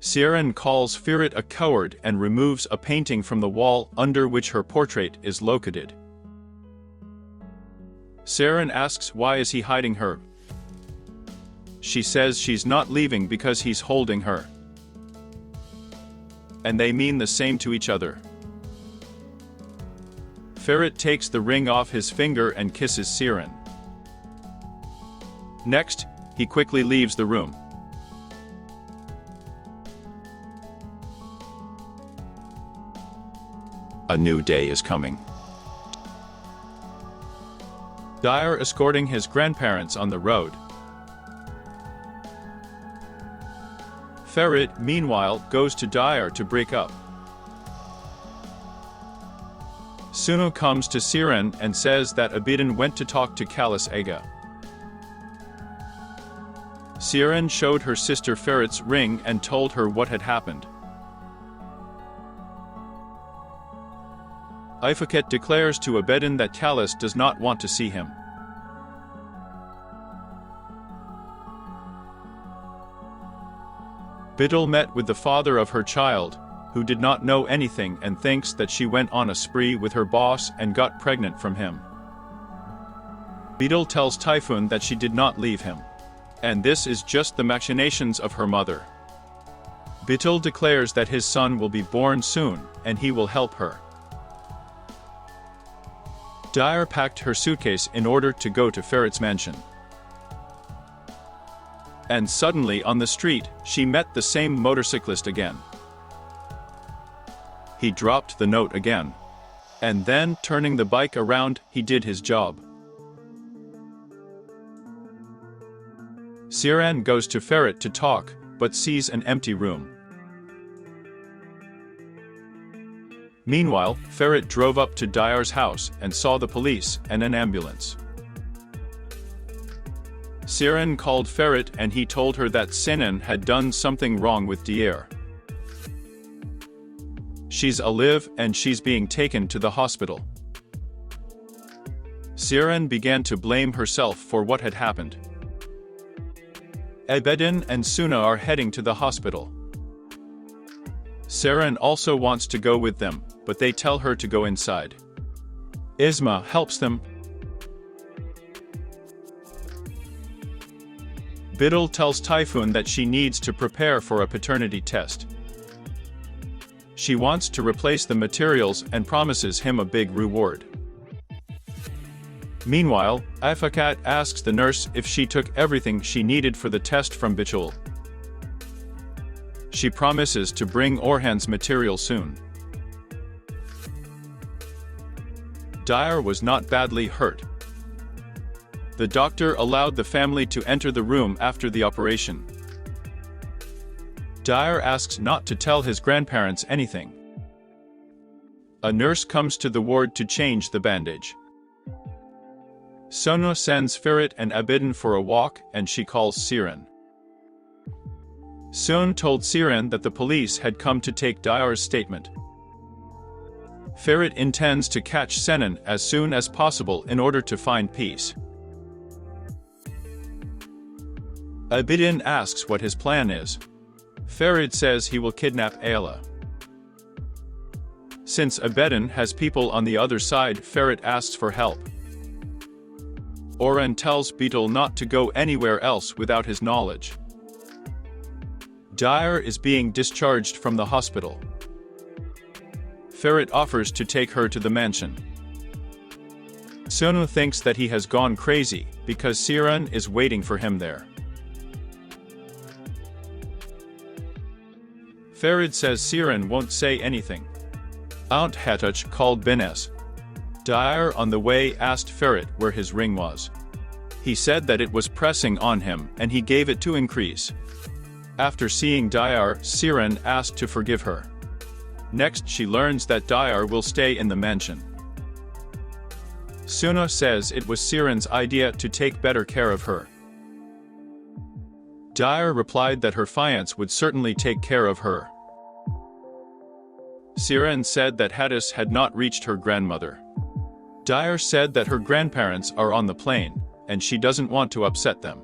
Serien calls Ferit a coward and removes a painting from the wall under which her portrait is located. Serien asks why is he hiding her. She says she's not leaving because he's holding her. And they mean the same to each other. Ferit takes the ring off his finger and kisses Serien. Next, he quickly leaves the room. A new day is coming. Diyar escorting his grandparents on the road. Ferit, meanwhile, goes to Diyar to break up. Sunu comes to Serien and says that Abidin went to talk to Kalis Aga. Serien showed her sister Ferit's ring and told her what had happened. Ifaket declares to Abidin that Kalis does not want to see him. Biddle met with the father of her child, who did not know anything and thinks that she went on a spree with her boss and got pregnant from him. Biddle tells Typhoon that she did not leave him. And this is just the machinations of her mother. Biddle declares that his son will be born soon, and he will help her. Diyar packed her suitcase in order to go to Ferit's mansion. And suddenly on the street, she met the same motorcyclist again. He dropped the note again. And then, turning the bike around, he did his job. Serien goes to Ferit to talk, but sees an empty room. Meanwhile, Ferit drove up to Diyar's house and saw the police and an ambulance. Serien called Ferit and he told her that Senin had done something wrong with Diyar. She's alive and she's being taken to the hospital. Serien began to blame herself for what had happened. Abidin and Suna are heading to the hospital. Serien also wants to go with them, but they tell her to go inside. Isma helps them. Biddle tells Typhoon that she needs to prepare for a paternity test. She wants to replace the materials and promises him a big reward. Meanwhile, Ifakat asks the nurse if she took everything she needed for the test from Bichul. She promises to bring Orhan's material soon. Diyar was not badly hurt. The doctor allowed the family to enter the room after the operation. Diyar asks not to tell his grandparents anything. A nurse comes to the ward to change the bandage. Sonu sends Ferit and Abidin for a walk and she calls Serien. Sun told Serien that the police had come to take Diyar's statement. Ferit intends to catch Senin as soon as possible in order to find peace. Abidin asks what his plan is. Ferit says he will kidnap Ayla. Since Abidin has people on the other side, Ferit asks for help. Orhan tells Beetle not to go anywhere else without his knowledge. Diyar is being discharged from the hospital. Ferit offers to take her to the mansion. Sonu thinks that he has gone crazy because Serien is waiting for him there. Ferit says Serien won't say anything. Aunt Hatuch called Bines. Diyar on the way asked Ferit where his ring was. He said that it was pressing on him and he gave it to increase. After seeing Diyar, Serien asked to forgive her. Next she learns that Diyar will stay in the mansion. Suna says it was Serien's idea to take better care of her. Diyar replied that her fiancé would certainly take care of her. Serien said that Hadis had not reached her grandmother. Diyar said that her grandparents are on the plane, and she doesn't want to upset them.